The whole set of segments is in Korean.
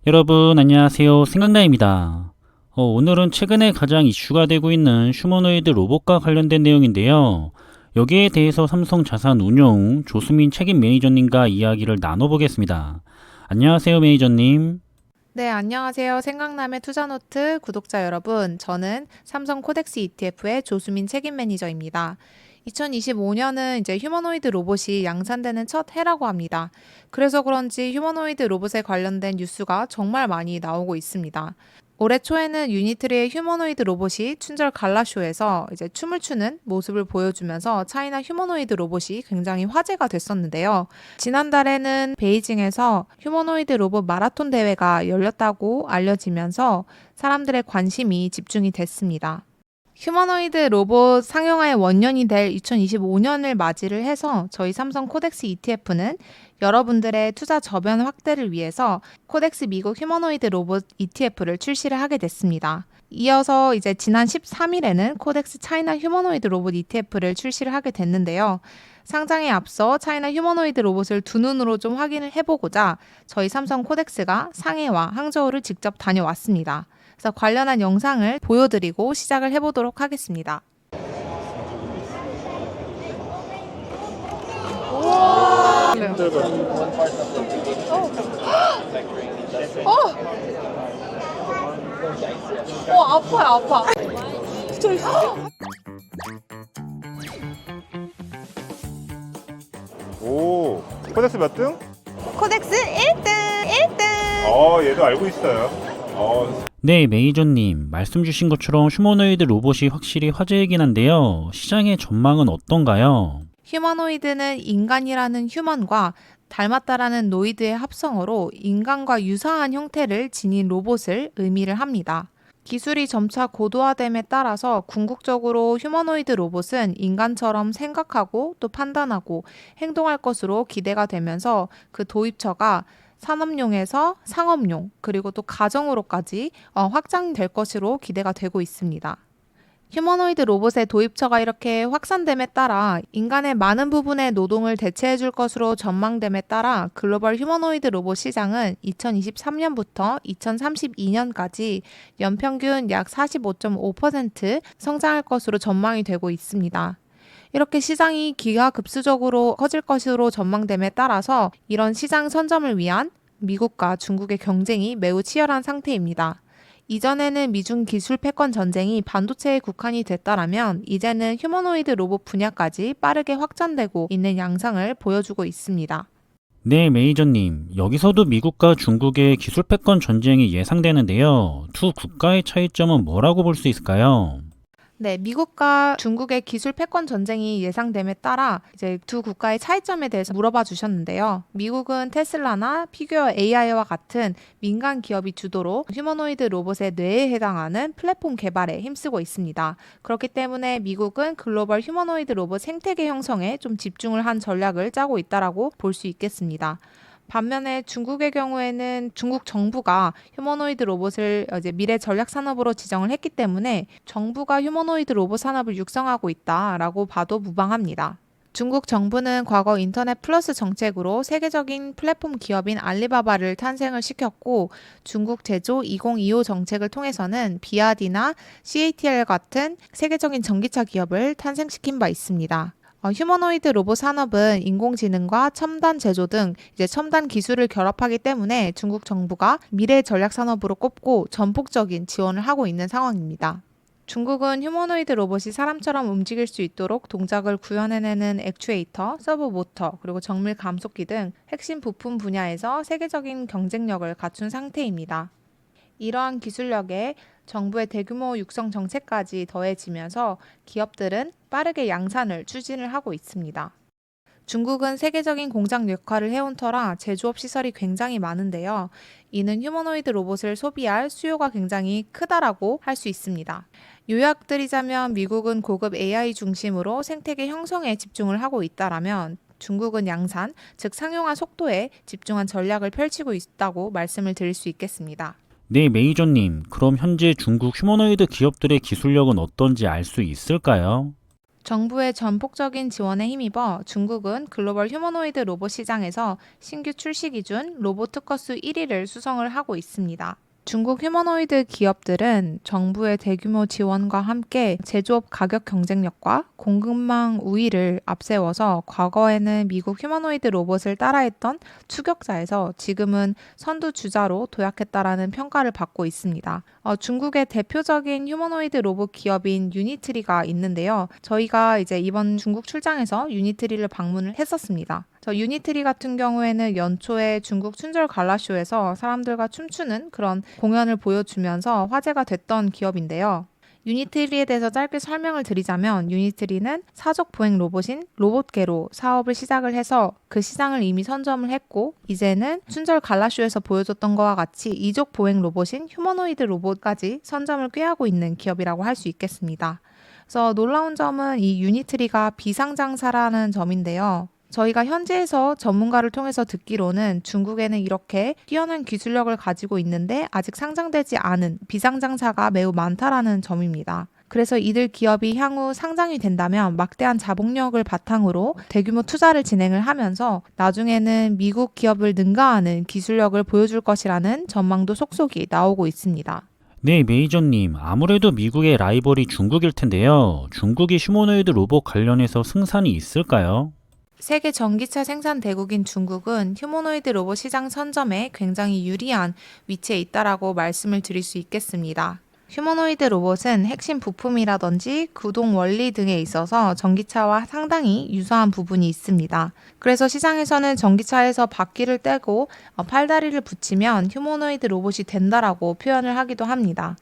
여러분 안녕하세요. 생각나입니다. 오늘은 최근에 가장 이슈가 되고 있는 휴머노이드 로봇과 관련된 내용인데요. 여기에 대해서 삼성자산운용 조수민 책임 매니저님과 이야기를 나눠보겠습니다. 안녕하세요, 매니저님. 네, 안녕하세요. 생각남의 투자노트 구독자 여러분. 저는 삼성 코덱스 ETF의 조수민 책임 매니저입니다. 2025년은 이제 휴머노이드 로봇이 양산되는 첫 해라고 합니다. 그래서 그런지 휴머노이드 로봇에 관련된 뉴스가 정말 많이 나오고 있습니다. 올해 초에는 유니트리의 휴머노이드 로봇이 춘절 갈라쇼에서 이제 춤을 추는 모습을 보여주면서 차이나 휴머노이드 로봇이 굉장히 화제가 됐었는데요. 지난달에는 베이징에서 휴머노이드 로봇 마라톤 대회가 열렸다고 알려지면서 사람들의 관심이 집중이 됐습니다. 휴머노이드 로봇 상용화의 원년이 될 2025년을 맞이를 해서 저희 삼성 코덱스 ETF는 여러분들의 투자 저변 확대를 위해서 코덱스 미국 휴머노이드 로봇 ETF를 출시를 하게 됐습니다. 이어서 이제 지난 13일에는 코덱스 차이나 휴머노이드 로봇 ETF를 출시를 하게 됐는데요. 상장에 앞서 차이나 휴머노이드 로봇을 두 눈으로 좀 확인을 해보고자 저희 삼성 코덱스가 상해와 항저우를 직접 다녀왔습니다. 그래서 관련한 영상을 보여드리고 시작을 해보도록 하겠습니다. 우와! 아파요, 아파. 오, 코덱스 몇 등? 코덱스 1등! 1등! 얘도 알고 있어요. 네, 매니저님. 말씀 주신 것처럼 휴머노이드 로봇이 확실히 화제이긴 한데요. 시장의 전망은 어떤가요? 휴머노이드는 인간이라는 휴먼과 닮았다라는 노이드의 합성어로 인간과 유사한 형태를 지닌 로봇을 의미를 합니다. 기술이 점차 고도화됨에 따라서 궁극적으로 휴머노이드 로봇은 인간처럼 생각하고 또 판단하고 행동할 것으로 기대가 되면서 그 도입처가 산업용에서 상업용 그리고 또 가정으로까지 확장될 것으로 기대가 되고 있습니다. 휴머노이드 로봇의 도입처가 이렇게 확산됨에 따라 인간의 많은 부분의 노동을 대체해 줄 것으로 전망됨에 따라 글로벌 휴머노이드 로봇 시장은 2023년부터 2032년까지 연평균 약 45.5% 성장할 것으로 전망이 되고 있습니다. 이렇게 시장이 기하급수적으로 커질 것으로 전망됨에 따라서 이런 시장 선점을 위한 미국과 중국의 경쟁이 매우 치열한 상태입니다. 이전에는 미중 기술 패권 전쟁이 반도체에 국한이 됐다라면 이제는 휴머노이드 로봇 분야까지 빠르게 확장되고 있는 양상을 보여주고 있습니다. 네, 매니저님. 여기서도 미국과 중국의 기술 패권 전쟁이 예상되는데요. 두 국가의 차이점은 뭐라고 볼 수 있을까요? 네, 미국과 중국의 기술 패권 전쟁이 예상됨에 따라 이제 두 국가의 차이점에 대해서 물어봐 주셨는데요. 미국은 테슬라나 피규어 AI와 같은 민간 기업이 주도로 휴머노이드 로봇의 뇌에 해당하는 플랫폼 개발에 힘쓰고 있습니다. 그렇기 때문에 미국은 글로벌 휴머노이드 로봇 생태계 형성에 좀 집중을 한 전략을 짜고 있다라고 볼 수 있겠습니다. 반면에 중국의 경우에는 중국 정부가 휴머노이드 로봇을 이제 미래 전략 산업으로 지정을 했기 때문에 정부가 휴머노이드 로봇 산업을 육성하고 있다라고 봐도 무방합니다. 중국 정부는 과거 인터넷 플러스 정책으로 세계적인 플랫폼 기업인 알리바바를 탄생을 시켰고 중국 제조 2025 정책을 통해서는 비아디나 CATL 같은 세계적인 전기차 기업을 탄생시킨 바 있습니다. 휴머노이드 로봇 산업은 인공지능과 첨단 제조 등 이제 첨단 기술을 결합하기 때문에 중국 정부가 미래 전략 산업으로 꼽고 전폭적인 지원을 하고 있는 상황입니다. 중국은 휴머노이드 로봇이 사람처럼 움직일 수 있도록 동작을 구현해내는 액추에이터, 서브 모터, 그리고 정밀 감속기 등 핵심 부품 분야에서 세계적인 경쟁력을 갖춘 상태입니다. 이러한 기술력에 정부의 대규모 육성 정책까지 더해지면서 기업들은 빠르게 양산을 추진을 하고 있습니다. 중국은 세계적인 공장 역할을 해온 터라 제조업 시설이 굉장히 많은데요. 이는 휴머노이드 로봇을 소비할 수요가 굉장히 크다라고 할 수 있습니다. 요약드리자면 미국은 고급 AI 중심으로 생태계 형성에 집중을 하고 있다라면 중국은 양산, 즉 상용화 속도에 집중한 전략을 펼치고 있다고 말씀을 드릴 수 있겠습니다. 네, 매니저님. 그럼 현재 중국 휴머노이드 기업들의 기술력은 어떤지 알 수 있을까요? 정부의 전폭적인 지원에 힘입어 중국은 글로벌 휴머노이드 로봇 시장에서 신규 출시 기준 로봇 특허수 1위를 수성을 하고 있습니다. 중국 휴머노이드 기업들은 정부의 대규모 지원과 함께 제조업 가격 경쟁력과 공급망 우위를 앞세워서 과거에는 미국 휴머노이드 로봇을 따라했던 추격자에서 지금은 선두주자로 도약했다라는 평가를 받고 있습니다. 중국의 대표적인 휴머노이드 로봇 기업인 유니트리가 있는데요. 저희가 이제 이번 중국 출장에서 유니트리를 방문을 했었습니다. 유니트리 같은 경우에는 연초에 중국 춘절 갈라쇼에서 사람들과 춤추는 그런 공연을 보여주면서 화제가 됐던 기업인데요. 유니트리에 대해서 짧게 설명을 드리자면 유니트리는 사족 보행 로봇인 로봇개로 사업을 시작을 해서 그 시장을 이미 선점을 했고 이제는 춘절 갈라쇼에서 보여줬던 것과 같이 이족 보행 로봇인 휴머노이드 로봇까지 선점을 꾀하고 있는 기업이라고 할 수 있겠습니다. 그래서 놀라운 점은 이 유니트리가 비상장사라는 점인데요. 저희가 현지에서 전문가를 통해서 듣기로는 중국에는 이렇게 뛰어난 기술력을 가지고 있는데 아직 상장되지 않은 비상장사가 매우 많다라는 점입니다. 그래서 이들 기업이 향후 상장이 된다면 막대한 자본력을 바탕으로 대규모 투자를 진행을 하면서 나중에는 미국 기업을 능가하는 기술력을 보여줄 것이라는 전망도 속속이 나오고 있습니다. 네, 메이저님. 아무래도 미국의 라이벌이 중국일 텐데요. 중국이 휴머노이드 로봇 관련해서 승산이 있을까요? 세계 전기차 생산 대국인 중국은 휴머노이드 로봇 시장 선점에 굉장히 유리한 위치에 있다라고 말씀을 드릴 수 있겠습니다. 휴머노이드 로봇은 핵심 부품이라든지 구동 원리 등에 있어서 전기차와 상당히 유사한 부분이 있습니다. 그래서 시장에서는 전기차에서 바퀴를 떼고 팔다리를 붙이면 휴머노이드 로봇이 된다라고 표현을 하기도 합니다.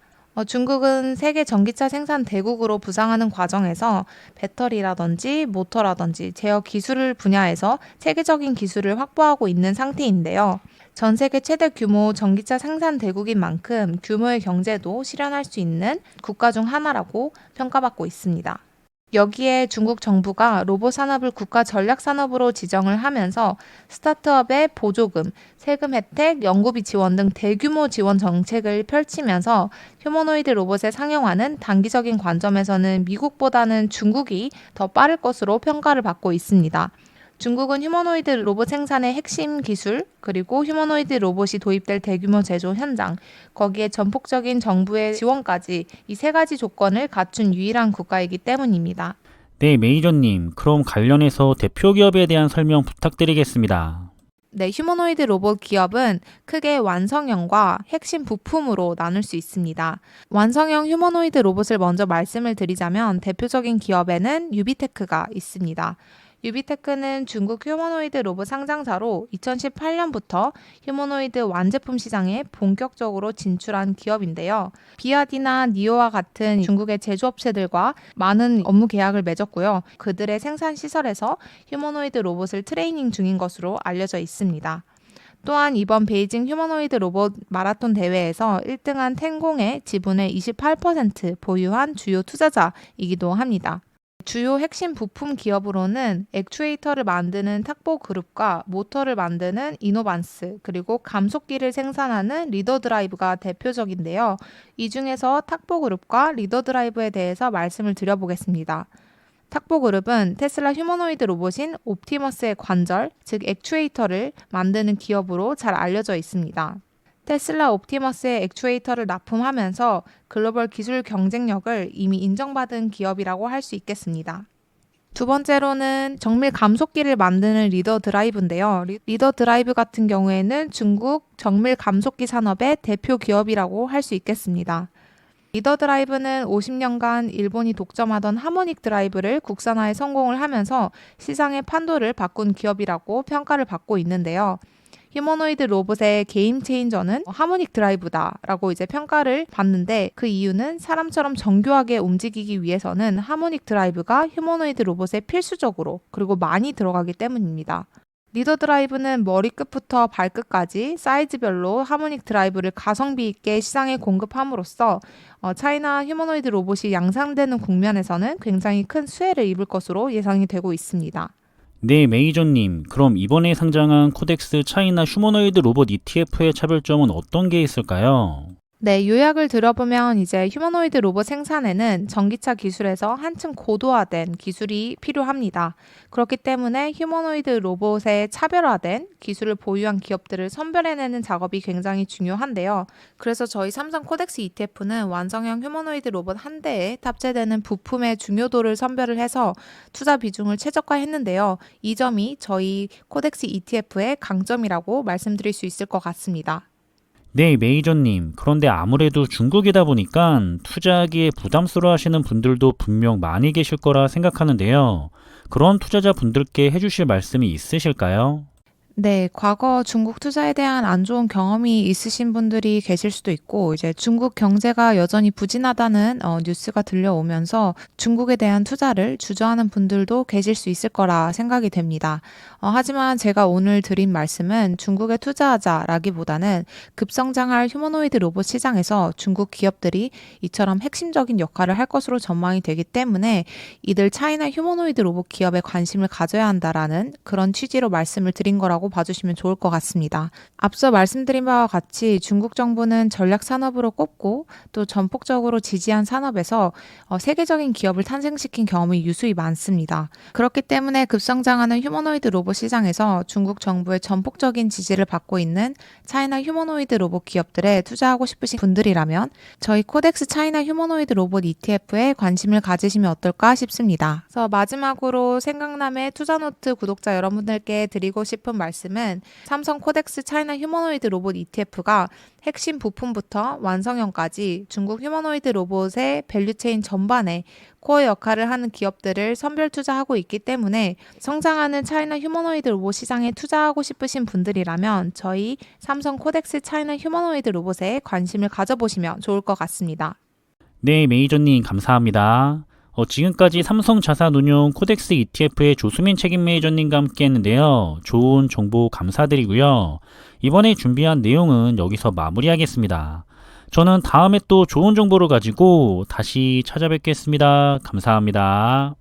중국은 세계 전기차 생산 대국으로 부상하는 과정에서 배터리라든지 모터라든지 제어 기술 분야에서 세계적인 기술을 확보하고 있는 상태인데요. 전 세계 최대 규모 전기차 생산 대국인 만큼 규모의 경제도 실현할 수 있는 국가 중 하나라고 평가받고 있습니다. 여기에 중국 정부가 로봇 산업을 국가 전략 산업으로 지정을 하면서 스타트업의 보조금, 세금 혜택, 연구비 지원 등 대규모 지원 정책을 펼치면서 휴머노이드 로봇의 상용화는 단기적인 관점에서는 미국보다는 중국이 더 빠를 것으로 평가를 받고 있습니다. 중국은 휴머노이드 로봇 생산의 핵심 기술, 그리고 휴머노이드 로봇이 도입될 대규모 제조 현장, 거기에 전폭적인 정부의 지원까지 이 세 가지 조건을 갖춘 유일한 국가이기 때문입니다. 네, 메이저님. 그럼 관련해서 대표 기업에 대한 설명 부탁드리겠습니다. 네, 휴머노이드 로봇 기업은 크게 완성형과 핵심 부품으로 나눌 수 있습니다. 완성형 휴머노이드 로봇을 먼저 말씀을 드리자면 대표적인 기업에는 유비테크가 있습니다. 유비테크는 중국 휴머노이드 로봇 상장사로 2018년부터 휴머노이드 완제품 시장에 본격적으로 진출한 기업인데요. 비아디나 니오와 같은 중국의 제조업체들과 많은 업무 계약을 맺었고요. 그들의 생산 시설에서 휴머노이드 로봇을 트레이닝 중인 것으로 알려져 있습니다. 또한 이번 베이징 휴머노이드 로봇 마라톤 대회에서 1등한 텐공의 지분의 28% 보유한 주요 투자자이기도 합니다. 주요 핵심 부품 기업으로는 액추에이터를 만드는 탁보 그룹과 모터를 만드는 이노반스, 그리고 감속기를 생산하는 리더 드라이브가 대표적인데요. 이 중에서 탁보 그룹과 리더 드라이브에 대해서 말씀을 드려보겠습니다. 탁보 그룹은 테슬라 휴머노이드 로봇인 옵티머스의 관절, 즉 액추에이터를 만드는 기업으로 잘 알려져 있습니다. 테슬라 옵티머스의 액추에이터를 납품하면서 글로벌 기술 경쟁력을 이미 인정받은 기업이라고 할 수 있겠습니다. 두 번째로는 정밀 감속기를 만드는 리더 드라이브인데요. 리더 드라이브 같은 경우에는 중국 정밀 감속기 산업의 대표 기업이라고 할 수 있겠습니다. 리더 드라이브는 50년간 일본이 독점하던 하모닉 드라이브를 국산화에 성공을 하면서 시장의 판도를 바꾼 기업이라고 평가를 받고 있는데요. 휴머노이드 로봇의 게임 체인저는 하모닉 드라이브다라고 이제 평가를 받는데 그 이유는 사람처럼 정교하게 움직이기 위해서는 하모닉 드라이브가 휴머노이드 로봇에 필수적으로 그리고 많이 들어가기 때문입니다. 리더 드라이브는 머리끝부터 발끝까지 사이즈별로 하모닉 드라이브를 가성비 있게 시장에 공급함으로써 차이나 휴머노이드 로봇이 양산되는 국면에서는 굉장히 큰 수혜를 입을 것으로 예상이 되고 있습니다. 네, 메이저님. 그럼 이번에 상장한 코덱스 차이나 휴머노이드 로봇 ETF의 차별점은 어떤 게 있을까요? 네, 요약을 들어보면 이제 휴머노이드 로봇 생산에는 전기차 기술에서 한층 고도화된 기술이 필요합니다. 그렇기 때문에 휴머노이드 로봇의 차별화된 기술을 보유한 기업들을 선별해내는 작업이 굉장히 중요한데요. 그래서 저희 삼성 코덱스 ETF는 완성형 휴머노이드 로봇 한 대에 탑재되는 부품의 중요도를 선별을 해서 투자 비중을 최적화했는데요. 이 점이 저희 코덱스 ETF의 강점이라고 말씀드릴 수 있을 것 같습니다. 네, 메이저님. 그런데 아무래도 중국이다 보니까 투자하기에 부담스러워 하시는 분들도 분명 많이 계실 거라 생각하는데요. 그런 투자자분들께 해주실 말씀이 있으실까요? 네, 과거 중국 투자에 대한 안 좋은 경험이 있으신 분들이 계실 수도 있고, 이제 중국 경제가 여전히 부진하다는 뉴스가 들려오면서 중국에 대한 투자를 주저하는 분들도 계실 수 있을 거라 생각이 됩니다. 하지만 제가 오늘 드린 말씀은 중국에 투자하자라기보다는 급성장할 휴머노이드 로봇 시장에서 중국 기업들이 이처럼 핵심적인 역할을 할 것으로 전망이 되기 때문에 이들 차이나 휴머노이드 로봇 기업에 관심을 가져야 한다라는 그런 취지로 말씀을 드린 거라고 봐주시면 좋을 것 같습니다. 앞서 말씀드린 바와 같이 중국 정부는 전략 산업으로 꼽고 또 전폭적으로 지지한 산업에서 세계적인 기업을 탄생시킨 경험이 유수히 많습니다. 그렇기 때문에 급성장하는 휴머노이드 로봇 시장에서 중국 정부의 전폭적인 지지를 받고 있는 차이나 휴머노이드 로봇 기업들에 투자하고 싶으신 분들이라면 저희 코덱스 차이나 휴머노이드 로봇 ETF에 관심을 가지시면 어떨까 싶습니다. 그래서 마지막으로 생각남의 투자노트 구독자 여러분들께 드리고 싶은 말씀은 삼성 코덱스 차이나 휴머노이드 로봇 ETF가 핵심 부품부터 완성형까지 중국 휴머노이드 로봇의 밸류체인 전반에 코어 역할을 하는 기업들을 선별 투자하고 있기 때문에 성장하는 차이나 휴머노이드 로봇 시장에 투자하고 싶으신 분들이라면 저희 삼성 코덱스 차이나 휴머노이드 로봇에 관심을 가져보시면 좋을 것 같습니다. 네, 메이저님 감사합니다. 지금까지 삼성자산운용 코덱스 ETF의 조수민 책임 매니저님과 함께 했는데요. 좋은 정보 감사드리고요. 이번에 준비한 내용은 여기서 마무리하겠습니다. 저는 다음에 또 좋은 정보를 가지고 다시 찾아뵙겠습니다. 감사합니다.